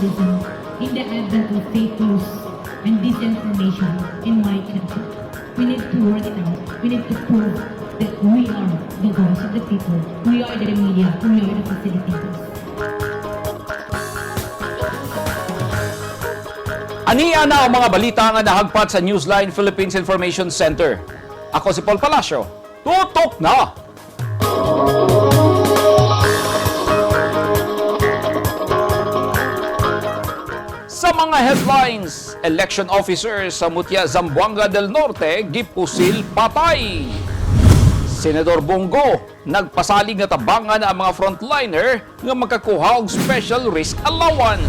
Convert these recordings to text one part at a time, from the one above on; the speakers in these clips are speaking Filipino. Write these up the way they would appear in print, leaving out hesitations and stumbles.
citizen in the advent of fake news and disinformation in my country. We need to work it out. We need to prove that we are the voice of the people. We are the media. We are the facilitators. Aniya na ang mga balita nga nahagpat sa Newsline Philippines Information Center. Ako si Paul Palacio. Tutok na! Sa mga headlines, election officers sa Mutya, Zamboanga del Norte gipusil patay. Senador Bongo nagpasalig nga tabangan ang mga frontliner nga magkakuha og special risk allowance.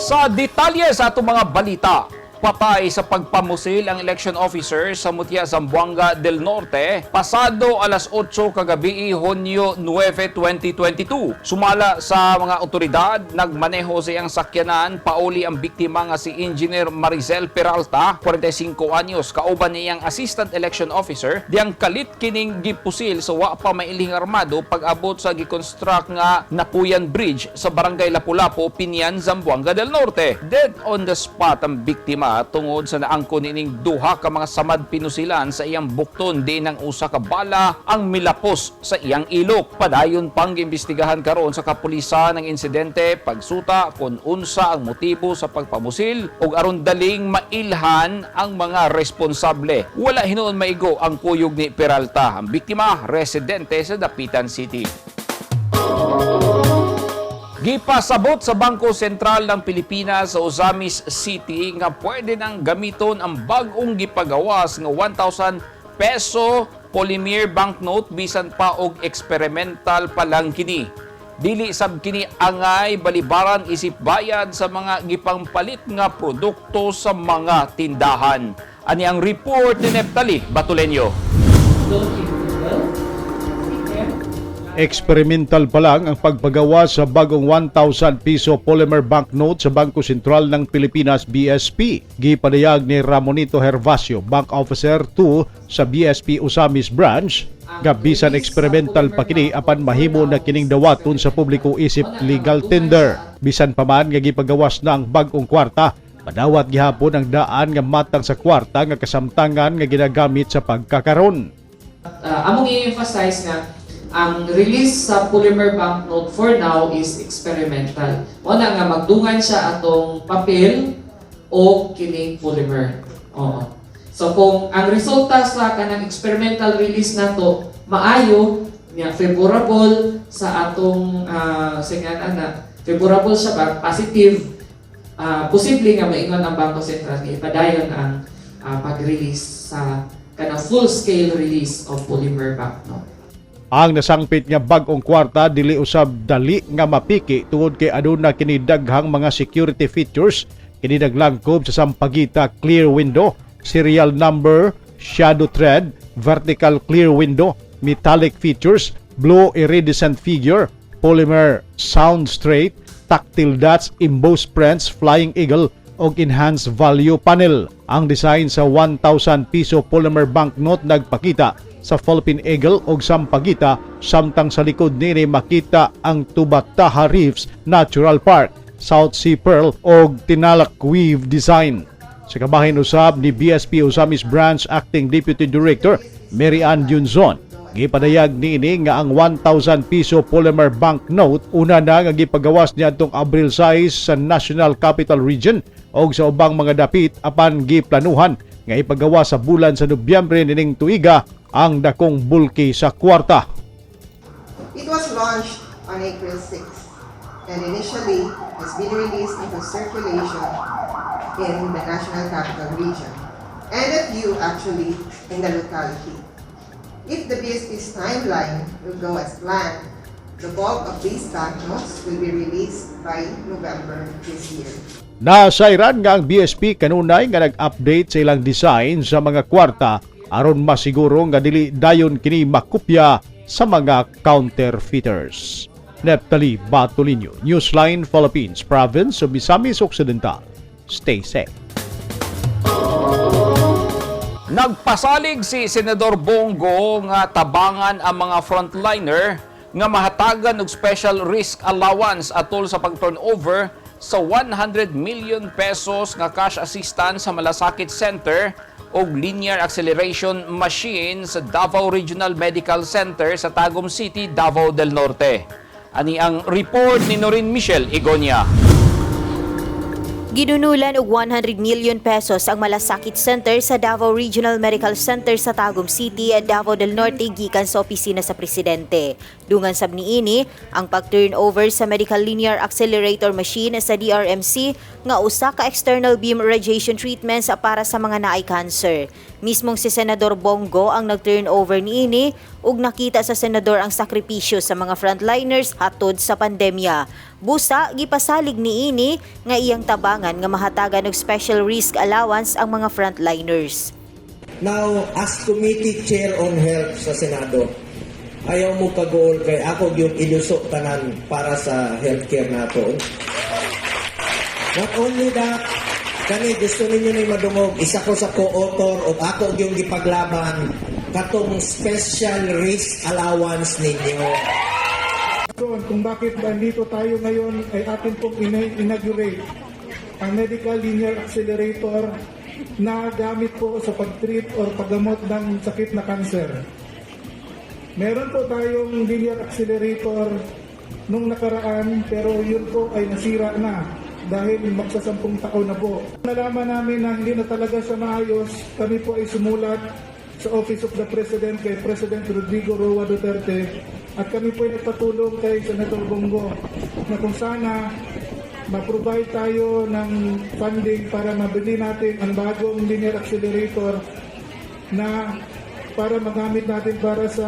Sa detalye sa atong mga balita, patay sa pagpamusil ang election officer sa Mutya, Zamboanga del Norte pasado alas 8 kagabi, Hunyo 9, 2022. Sumala sa mga otoridad, nagmaneho siyang sakyanan, pauli ang biktima nga si Engineer Maricel Peralta, 45 anyos, kauban niyang assistant election officer, diyang kalit kining gipusil sa wa pa mailing armado pag-abot sa gikonstruct nga Napuyan Bridge sa Barangay Lapu-Lapu, Pinian, Zamboanga del Norte. Dead on the spot ang biktima tungod sa naangkon ining duha ka mga samad pinusilan sa iyang bukton di nang usa ka bala ang milapos sa iyang ilok. Padayon pang giimbestigahan karon sa kapulisan ng insidente, pagsuta kung unsa ang motibo sa pagpamusil ug aron daling mailhan ang mga responsable. Wala hinuon maigo ang kuyog ni Peralta. Ang biktima residente sa Dapitan City. Gipasabot sa Bangko Sentral ng Pilipinas sa Ozamis City nga pwede nang gamiton ang bag-ong gipagawas nga 1,000 peso polymer banknote bisan pa og experimental pa lang kini. Dili sab kini angay balibaran isip bayad sa mga gipangpalit nga produkto sa mga tindahan. Ani ang report ni Neptali Batuleño. Experimental pa lang ang pagpagawa sa bagong 1,000 piso polymer banknote sa Bangko Sentral ng Pilipinas BSP. Gipadayag ni Ramonito Hervasio, Bank Officer 2 sa BSP Ozamis Branch, nga bisan experimental pa kini apan mahimo na kining dawaton sa publiko isip legal tender. Bisan pa man nga gipagawas na ang bagong kwarta, padawat gihapon ang daan nga matang sa kwarta nga kasamtangan nga ginagamit sa pagkakaron. Among i-emphasize nga ang release sa polymer banknote for now is experimental. Una nga magdungan siya atong papel o kining polymer. Oo. So kung ang resulta sa kanang experimental release nato maayo, niya favorable sa atong favorable siya ba, positive, posible nga maingon ang Bangko Sentral nga ipadayon ang pag-release sa kanang full-scale release of polymer banknote. Ang nasangpit nga bag-ong kwarta dili usab dali nga mapiki tungod kay aduna kini daghang mga security features, kini naglangkob sa sampagita clear window, serial number, shadow thread, vertical clear window, metallic features, blue iridescent figure, polymer sound straight, tactile dots, embossed prints, flying eagle og enhanced value panel. Ang design sa 1,000 piso polymer banknote nagpakita sa Philippine Eagle og sampagita, samtang sa likod nini makita ang Tubataha Reefs Natural Park, South Sea Pearl og Tinalak Weave design. Sa kabahin usab ni BSP Ozamis Branch Acting Deputy Director Mary Ann Junzon, gipadayag niini nga ang 1,000 piso polymer banknote una na nga gipagawas niadtong Abril 6 sa National Capital Region og sa ubang mga dapit apan giplanuhan nga ipagawa sa bulan sa Nobyembre nining tuiga ang dakong bulki sa kwarta. It was launched on April 6 and initially has been released into circulation in the National Capital Region and a few actually in the locality. If the BSP's timeline will go as planned, the bulk of these banknotes will be released by November this year. Nasayran nga ang BSP kanunay nga nag-update sa ilang design sa mga kwarta aron masiguro nga dili dayon kini makopya sa mga counterfeiters. Neptali Batuleño, Newsline Philippines, Province of Misamis Occidental. Stay safe. Nagpasalig si Senador Bongo nga tabangan ang mga frontliner nga mahatagan og special risk allowance atol sa pag-turnover sa 100 million pesos nga cash assistance sa Malasakit Center og linear acceleration machine sa Davao Regional Medical Center sa Tagum City, Davao del Norte. Ani ang report ni Norin Michelle Igonia. Ginunulan og 100 million pesos ang Malasakit Center sa Davao Regional Medical Center sa Tagum City, Davao del Norte gikan sa opisina sa presidente. Dungan sab niini ang pag-turnover sa medical linear accelerator machine sa DRMC nga usa ka external beam radiation treatments para sa mga naay cancer. Mismong si Senador Bongo ang nag-turnover niini ug nakita sa senador ang sakripisyo sa mga frontliners hatod sa pandemya. Busa, gipasalig niini nga iyang tabangan nga mahatagan og special risk allowance ang mga frontliners. Now, as Committee Chair on Health sa Senado, ayaw mo ka-goal kay ako yung ilusok tanan para sa healthcare nato. Not only that, kani gusto ninyo na madungog, isa ko sa co-author o ako yung gipaglaban katong special risk allowance ninyo. Kung bakit nandito tayo ngayon ay atin pong inaugurate ang medical linear accelerator na gamit po sa pag-treat or paggamot ng sakit na cancer. Meron po tayong linear accelerator nung nakaraan pero yun po ay nasira na dahil magsasampung taon na po. Nalaman namin na hindi na talaga siya maayos, kami po ay sumulat sa Office of the President kay President Rodrigo Roa Duterte at kami po ay nagpatulong kay Senator Bongo na kung sana ma-provide tayo ng funding para mabili natin ang bagong linear accelerator na para magamit natin para sa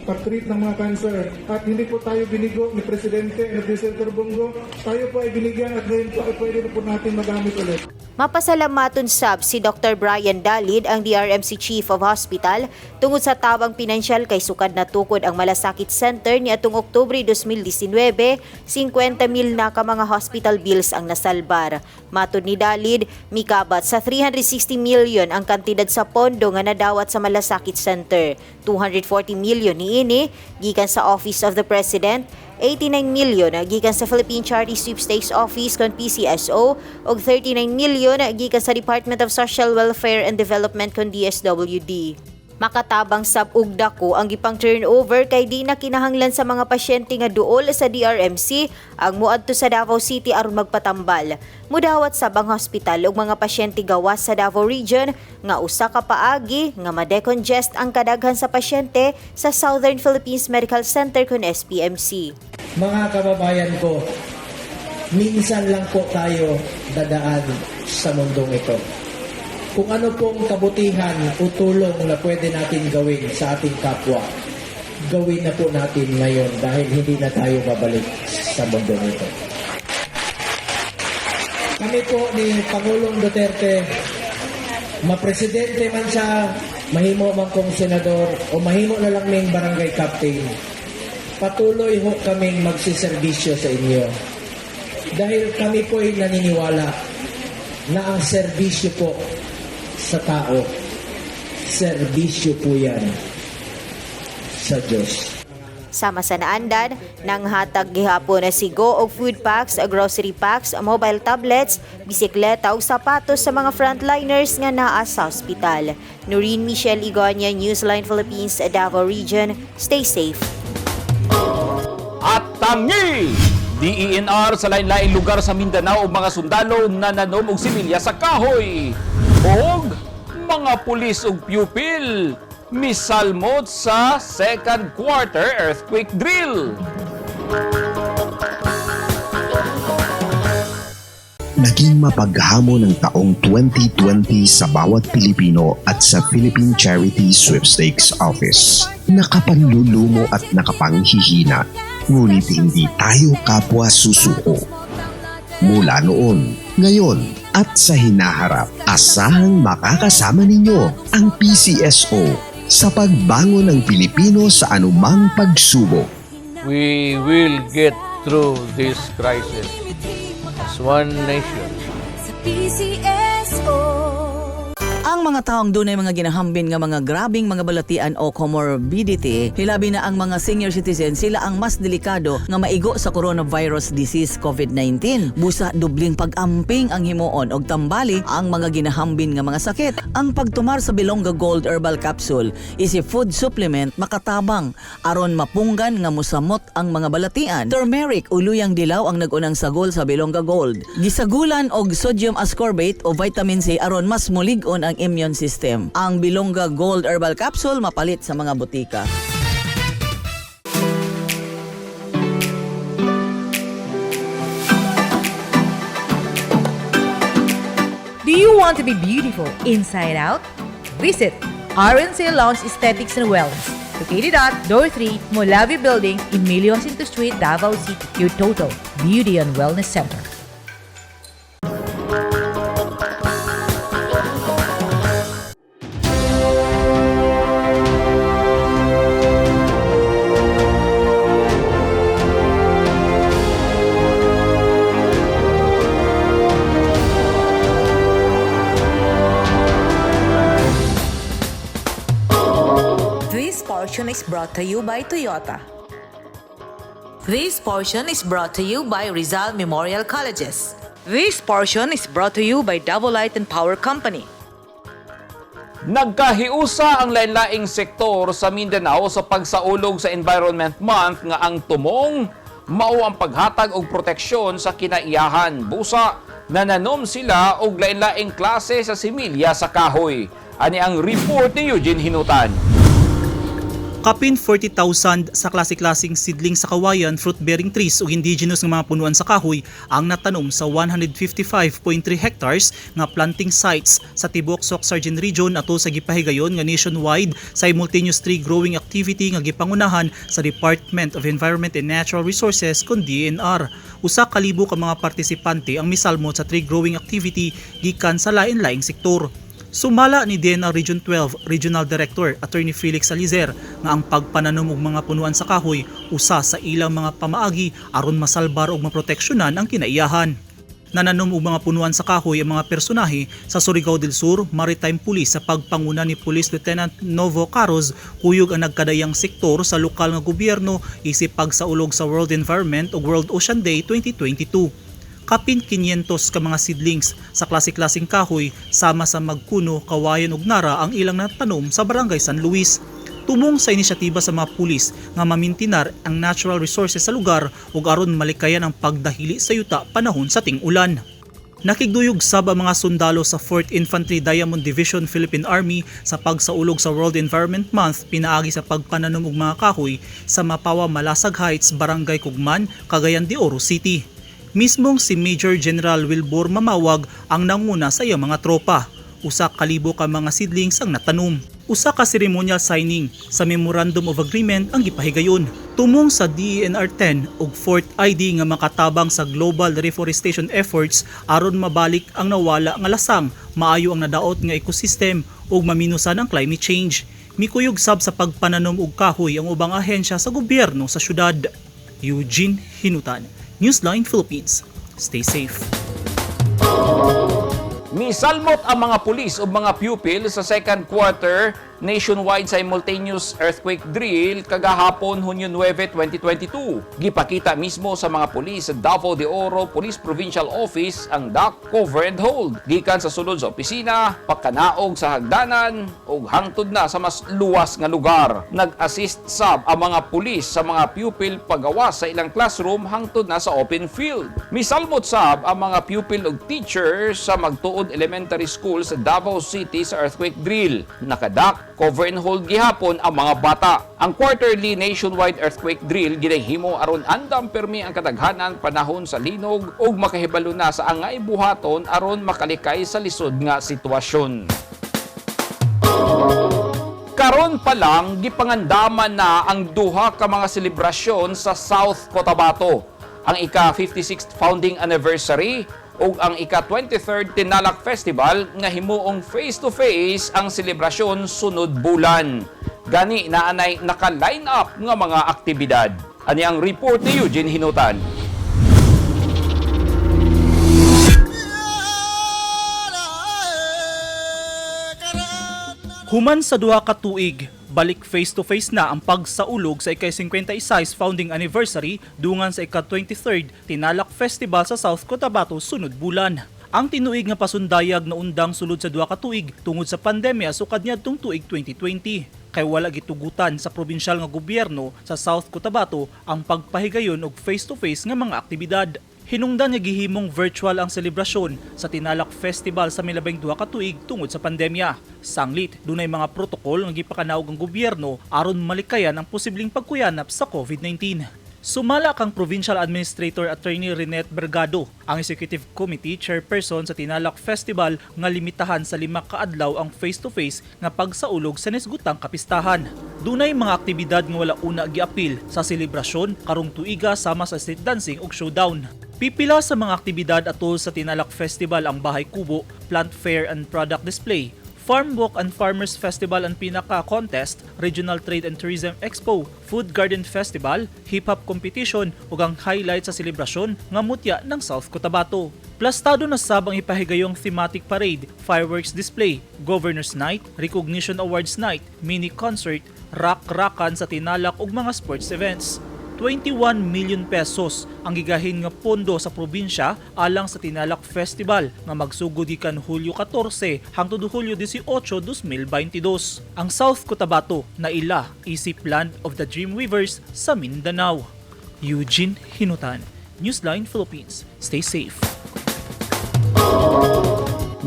pag-treat ng mga cancer. At hindi po tayo binigo ni Presidente at ni Senator Bongo. Tayo po ay binigyan at ngayon po ay pwede na po natin magamit ulit. Mapasalamaton sab si Dr. Brian Dalid, ang DRMC Chief of Hospital, tungod sa tabang pinansyal kay sukad na tukod ang Malasakit Center ni atong Oktubre 2019, 50 mil na ka mga hospital bills ang nasalbar. Matod ni Dalid, mikabat sa 360 million ang kantidad sa pondo nga nadawat sa Malasakit Center. 240 million niini gikan sa Office of the President, 89 million gikan sa Philippine Charity Sweepstakes Office kon PCSO ug 39 million gikan sa Department of Social Welfare and Development kon DSWD. Makatabang sab og dako ang gipang turnover kay di na kinahanglan sa mga pasyente nga duol sa DRMC ang muadto sa Davao City aron magpatambal. Mudawat sa bang hospital og mga pasyente gawas sa Davao Region nga usa ka paagi nga ma-decongest ang kadaghan sa pasyente sa Southern Philippines Medical Center kon SPMC. Mga kababayan ko, minsan lang po tayo dadaan sa mundong ito. Kung ano pong kabutihan o tulong na pwede natin gawin sa ating kapwa, gawin na po natin ngayon dahil hindi na tayo babalik sa mundong ito. Kami po ni Pangulong Duterte, mapresidente man siya, mahimo man kong senador o mahimo na lang ng barangay captain, patuloy ho kaming magsiservisyo sa inyo. Dahil kami po ay naniniwala na ang serbisyo po sa tao, serbisyo po yan sa Diyos. Sama sa naandan, nang hatag gihapon na sigo og food packs, grocery packs, mobile tablets, bisikleta ug sapatos sa mga frontliners nga naa sa ospital. Noreen Michelle Igonia, Newsline Philippines, Davao Region. Stay safe. At tangi! DENR sa lain-laing lugar sa Mindanao ug mga sundalo nananom og similya sa kahoy. Og mga pulis ug pupil misalmot sa second quarter earthquake drill. Naging mapaghamon ng taong 2020 sa bawat Pilipino at sa Philippine Charity Sweepstakes Office. Nakapanlulumo at nakapanghihina, ngunit hindi tayo kapwa susuko. Mula noon, ngayon, at sa hinaharap, asahang makakasama ninyo ang PCSO sa pagbangon ng Pilipino sa anumang pagsubok. We will get through this crisis as one nation. Ang mga taong dunay mga ginahambin nga mga grabing mga balatian o comorbidity, hilabi na ang mga senior citizens, sila ang mas delikado nga maigo sa coronavirus disease COVID-19. Busa dubling pag-amping ang himuon og tambali ang mga ginahambin nga mga sakit. Ang pagtumar sa Bilonga Gold Herbal Capsule is a food supplement makatabang aron mapunggan nga musamot ang mga balatian. Turmeric o luyang dilaw ang nagunang sagol sa Bilonga Gold. Gisagulan og sodium ascorbate o vitamin C aron mas mulig-on ang immune system. Ang Bilonga Gold Herbal Capsule mapalit sa mga butika. Do you want to be beautiful inside out? Visit RNC Lounge Aesthetics and Wellness, located at Door 3, Molavi Building, Emilio Jacinto Street, Davao City, your total beauty and wellness center. This portion is brought to you by Toyota. This portion is brought to you by Rizal Memorial Colleges. This portion is brought to you by Davao Light and Power Company. Nagkahiusa ang lain-laing sektor sa Mindanao sa pagsaulog sa Environment Month nga ang tumong mao ang paghatag og proteksyon sa kinaiyahan. Busa nananom sila og lain-laing klase sa similya sa kahoy. Ani ang report ni Eugene Hinutan. Kapin 40,000 sa klase-klaseng sidling sa kawayan, fruit-bearing trees o indigenous nga mga punuan sa kahoy ang natanom sa 155.3 hectares nga planting sites sa tibuok Soc-Sargent Region ato sa gipahigayon nga nationwide simultaneous tree growing activity nga gipangunahan sa Department of Environment and Natural Resources kun DNR. Usa ka libo ka mga partisipante ang misalmot sa tree growing activity gikan sa lain-laing sektor. Sumala ni DNR Region 12 Regional Director Attorney Felix Salizer nga ang pagpananom og mga punuan sa kahoy usa sa ilang mga pamaagi aron masalbar og maproteksyonan ang kinaiyahan. Nananom og mga punuan sa kahoy ang mga personahe sa Surigao del Sur Maritime Police sa pagpanguna ni Police Lieutenant Novo Caros, kuyog ang nagkadayang sektor sa lokal nga gobyerno isip pagsaulog sa World Environment ug World Ocean Day 2022. Kapin 500 ka mga seedlings sa klase-klaseng kahoy sama sa magkuno, kawayan ug nara ang ilang natanom sa Barangay San Luis. Tumong sa inisyatiba sa mga pulis nga mamintinar ang natural resources sa lugar ug aron malikayan ang pagdahili sa yuta panahon sa ting-ulan. Nakigduyog sab ang mga sundalo sa 4th Infantry Diamond Division Philippine Army sa pagsaulog sa World Environment Month pinaagi sa pagpananom og mga kahoy sa Mapawa Malasag Heights, Barangay Kugman, Cagayan de Oro City. Mismong si Major General Wilbur Mamawag ang nanguna sa iyang mga tropa. Usa ka libo ka mga seedlings ang natanom. Usa ka ceremonial signing sa Memorandum of Agreement ang gipahigayon. Tumong sa DENR 10 ug 4th ID nga makatabang sa global reforestation efforts aron mabalik ang nawala nga lasang, maayo ang nadaot nga ecosystem ug maminusan ang climate change. Mikuyog sab sa pagpananom og kahoy ang ubang ahensya sa gobyerno sa syudad. Eugene Hinutan, Newsline Philippines. Stay safe. Misalmot ang mga pulis o mga pupil sa second quarter nationwide simultaneous earthquake drill kagahapon Hunyo 9, 2022. Gipakita mismo sa mga pulis sa Davao de Oro Police Provincial Office ang duck, cover and hold. Gikan sa sulod sa opisina, pagkanaog sa hagdanan o hangtod na sa mas luwas nga lugar. Nag-assist sab ang mga pulis sa mga pupil pagawas sa ilang classroom hangtod na sa open field. Misalmot sab ang mga pupil ug teachers sa Magtuod Elementary School sa Davao City sa earthquake drill. Nakadak, cover and hold gihapon ang mga bata. Ang quarterly nationwide earthquake drill ginahimo aron andam permi ang kadaghanan panahon sa linog ug makahibalo na sa angay buhaton aron makalikay sa lisod nga sitwasyon. Karon pa lang gipangandaman na ang duha ka mga selebrasyon sa South Cotabato. Ang ika-56th founding anniversary ug ang ika-23rd Tinalak Festival nga himuong face-to-face ang selebrasyon sunod bulan. Gani naanay naka-line up nga mga aktibidad. Ani ang report ni Eugene Hinutan. Human sa duha ka tuig, balik face-to-face na ang pagsaulog sa ika-56 founding anniversary dungan sa ika-23rd Tinalak Festival sa South Cotabato sunod bulan. Ang tinuig nga pasundayag na undang sulod sa duha ka tuig tungod sa pandemya sukad niadtong tuig 2020. Kay wala gitugutan sa probinsyal nga gobyerno sa South Cotabato ang pagpahigayon og face-to-face nga mga aktibidad. Hinungdan nga gihimong virtual ang selebrasyon sa Tinalak Festival sa milabing duha ka tuig tungod sa pandemya. Sanglit, dunay mga protokol nga gipakanaog ang gobyerno aron malikayan ang posibleng pagkuyanap sa COVID-19. Sumala kang Provincial Administrator Attorney Renette Bergado, ang Executive Committee Chairperson sa Tinalak Festival nga limitahan sa 5 ka adlaw ang face-to-face nga pagsaulog sa nesgutang kapistahan. Dunay mga aktibidad nga wala una giapil sa selebrasyon karong tuiga sama sa street dancing ug showdown. Pipila sa mga aktibidad atol sa Tinalak Festival ang Bahay Kubo, Plant Fair and Product Display, Farm Walk and Farmers Festival and Pinaka Contest, Regional Trade and Tourism Expo, Food Garden Festival, Hip-Hop Competition ug ang highlight sa selebrasyon nga mutya ng South Cotabato. Plastado na sabang ipahigayong thematic parade, fireworks display, Governor's Night, Recognition Awards Night, mini concert, rock-rockan sa Tinalak ug mga sports events. 21 million pesos ang gigahin nga pondo sa probinsya alang sa Tinalak Festival nga magsugod gikan Hulyo 14 hangtod Hulyo 18, 2022. Ang South Cotabato na ila isip land of the Dreamweavers sa Mindanao. Eugene Hinutan, Newsline Philippines. Stay safe.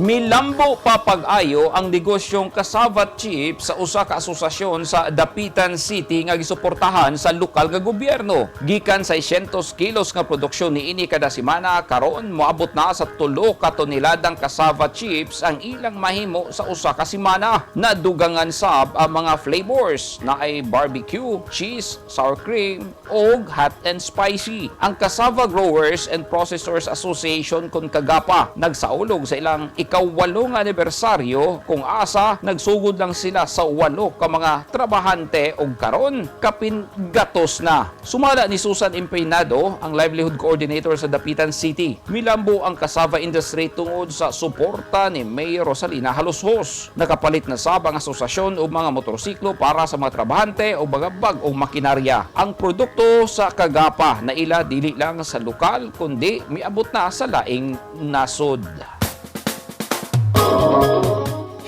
Milambo pa pag-ayo ang negosyong cassava chip sa usa ka asosasyon sa Dapitan City nga gisuportahan sa lokal nga gobyerno. Gikan sa 600 kilos nga produksyon niini kada semana karon moabot na sa 3 ka toneladang cassava chips ang ilang mahimo sa usa ka semana. Nadugangan sab ang mga flavors na ay barbecue, cheese, sour cream ug hot and spicy. Ang Cassava Growers and Processors Association kon Kagapa nagsaulog sa ilang ika-8 anibersaryo kung asa nagsugod lang sila sa 8 ka mga trabahante og karon kapin gatos na. Sumala ni Susan Empeynado, ang livelihood coordinator sa Dapitan City. Milambo ang cassava industry tungod sa suporta ni Mayor Rosalina Halushos. Nakapalit na sab ang asosasyon og mga motorsiklo para sa mga trabahante o mga bag-ong makinarya. Ang produkto sa Kagapa na ila dili lang sa lokal kundi miabot na sa laing nasod.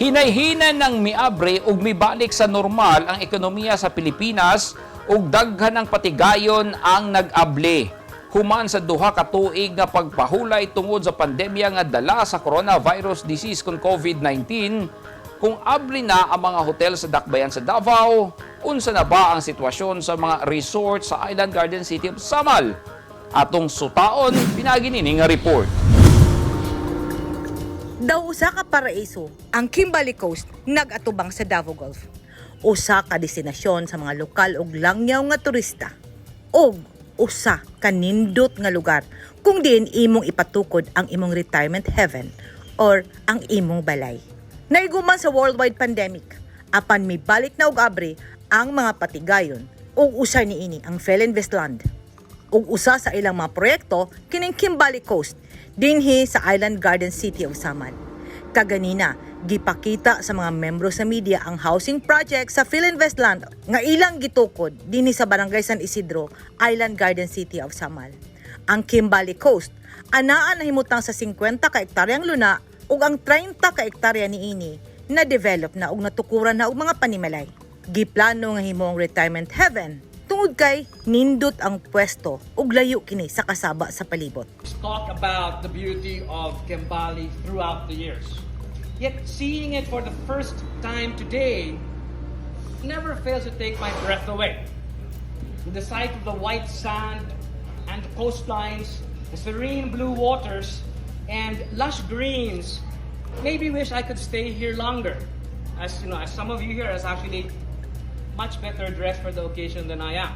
Hinay-hinan ng miabre ug mibalik sa normal ang ekonomiya sa Pilipinas ug daghan ng patigayon ang nag-abli. Human sa duha ka tuig nga pagpahulay tungod sa pandemya nga dala sa coronavirus disease kon COVID-19, kung abli na ang mga hotel sa dakbayan sa Davao, unsa na ba ang sitwasyon sa mga resort sa Island Garden City of Samal? Atong sutaon pinagi nini nga report. Daw usa ka paraiso ang Kimberly Coast nag-atubang sa Davao Gulf. Usa ka destinasyon sa mga lokal ug langyaw nga turista. Og usa ka nindot nga lugar kung diin imong ipatukod ang imong retirement heaven or ang imong balay. Naiguman sa worldwide pandemic, apan mibalik na og abre ang mga patigayon ug usa niini ang Philinvestland. Ug usa sa ilang mga proyekto kining Kimberly Coast dinhi sa Island Garden City of Samal. Kaganina, gipakita sa mga membro sa media ang housing project sa Philinvestland nga ilang gitukod dinhi sa Barangay San Isidro, Island Garden City of Samal. Ang Kimberly Coast anaa nahimutang sa 50 ka ektaryang luna ug ang 30 ka ektarya niini na develop na ug natukuran na og mga panimalay. Giplano nga himong retirement heaven tungod kay nindot ang pwesto ug layo kini sa kasaba sa palibot. Talk about the beauty of Kimberly throughout the years. Yet seeing it for the first time today never fails to take my breath away. The sight of the white sand and the coastlines, the serene blue waters and lush greens made me wish I could stay here longer. As you know, as some of you here is actually much better dressed for the occasion than I am.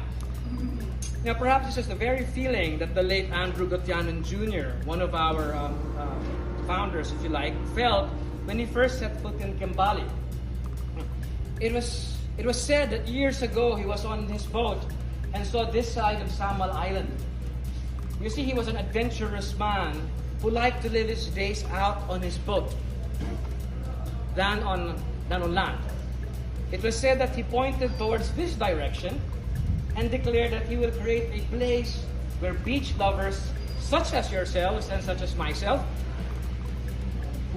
Now, perhaps this is the very feeling that the late Andrew Gutianan Jr., one of our founders, if you like, felt when he first set foot in Kimberly. It was said that years ago he was on his boat and saw this side of Samal Island. You see, he was an adventurous man who liked to live his days out on his boat than on land. it was said that he pointed towards this direction and declared that he will create a place where beach lovers such as yourselves and such as myself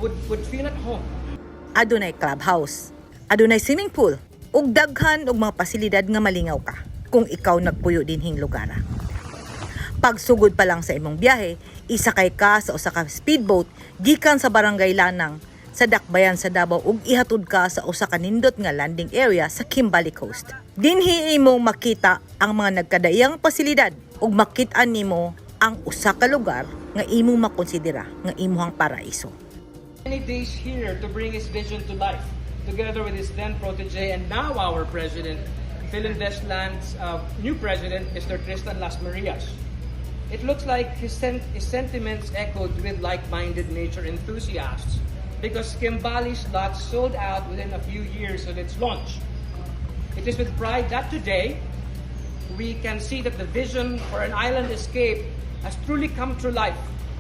would feel at home. Adunay clubhouse, adunay swimming pool, ug daghan og mga pasilidad nga malingaw ka kung ikaw nagpuyo dinhing lugar. Pagsugod pa lang sa imong biyahe, isakay ka sa usa ka speedboat gikan sa barangay Lanang sa Dakbayan sa Davao ug ihatod ka sa usa ka nindot nga landing area sa Kimbali Coast. Dinhi imong makita ang mga nagkadaiyang pasilidad ug makit-an nimo ang usa ka lugar nga imong makonsidera nga imong paraiso. Many days here to bring his vision to life, together with his then protege and now our president, Philinvestland's new president, Mr. Tristan Las Marias. It looks like his sentiments echoed with like-minded nature enthusiasts because Kimbali's lot sold out within a few years of its launch. It is with pride that today we can see that the vision for an island escape has truly come to life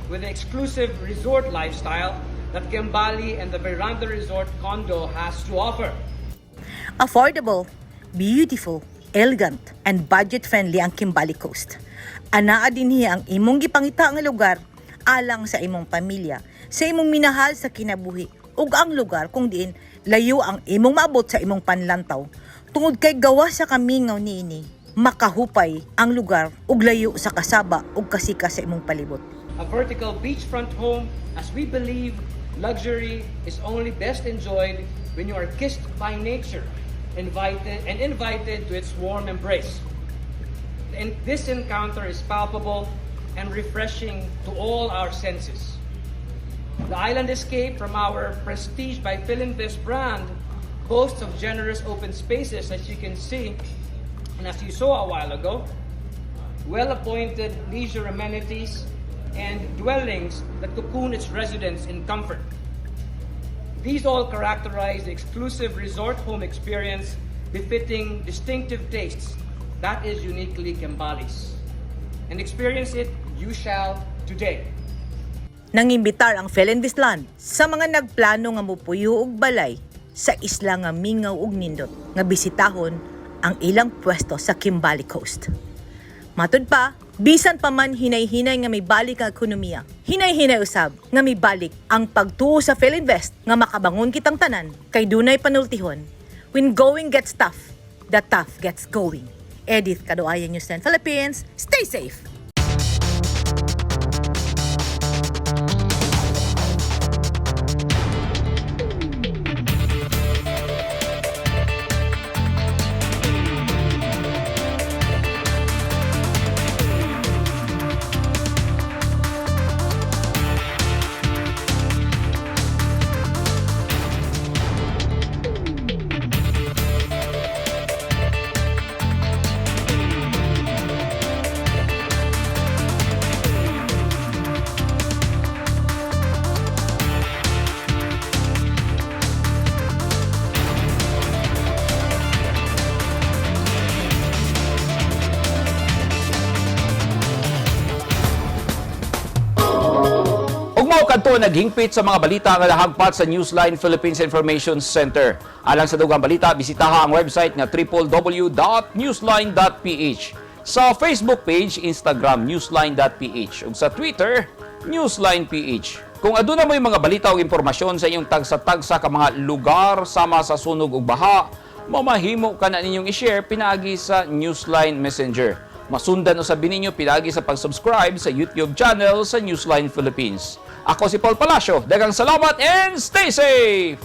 with the exclusive resort lifestyle that Kimbali and the Veranda Resort condo has to offer. Affordable, beautiful, elegant, and budget-friendly ang Kimbali Coast. Anaa dinhi ang imong gipangita nga lugar alang sa imong pamilya, sa imong minahal sa kinabuhi, ug ang lugar kung diin layo ang imong maabot sa imong panlantaw. Tungod kay gawa sa kamingaw niini, makahupay ang lugar ug layo sa kasaba ug kasika sa imong palibot. A vertical beachfront home, as we believe, luxury is only best enjoyed when you are kissed by nature, invited to its warm embrace. And this encounter is palpable and refreshing to all our senses. The Island Escape from our Prestige by Philinvest brand boasts of generous open spaces, as you can see, and as you saw a while ago, well-appointed leisure amenities, and dwellings that cocoon its residents in comfort. These all characterize the exclusive resort home experience befitting distinctive tastes that is uniquely Kimbali's. And experience it you shall today. Nangimbitar ang Philinvestland sa mga nagplano nga mopuyo og balay sa isla nga mingaw ug nindot nga bisitahon ang ilang pwesto sa Kimbali Coast. Matud pa, bisan pa man hinay-hinay nga may balik ang ekonomiya, hinay-hinay usab nga may balik ang pagtuo sa Philinvest nga makabangon kitang tanan kay dunay panultihon. When going gets tough, the tough gets going. Edith Kaduayan, News 10 Philippines. Stay safe! Kadto naghingpit sa mga balita nga nahagpat sa Newsline Philippines Information Center. Alang sa dugang balita, bisitaha ang website nga www.newsline.ph. Sa Facebook page, Instagram, newsline.ph. ug sa Twitter, newsline.ph. Kung aduna mo yung mga balita o impormasyon sa inyong tagsa-tagsa ka mga lugar sama sa sunog ug baha, mamahimo ka na ninyong i-share pinaagi sa Newsline Messenger. Masundan o sabihin ninyo pinagi sa pag-subscribe sa YouTube channel sa Newsline Philippines. Ako si Paul Palacio. Daghang salamat and stay safe!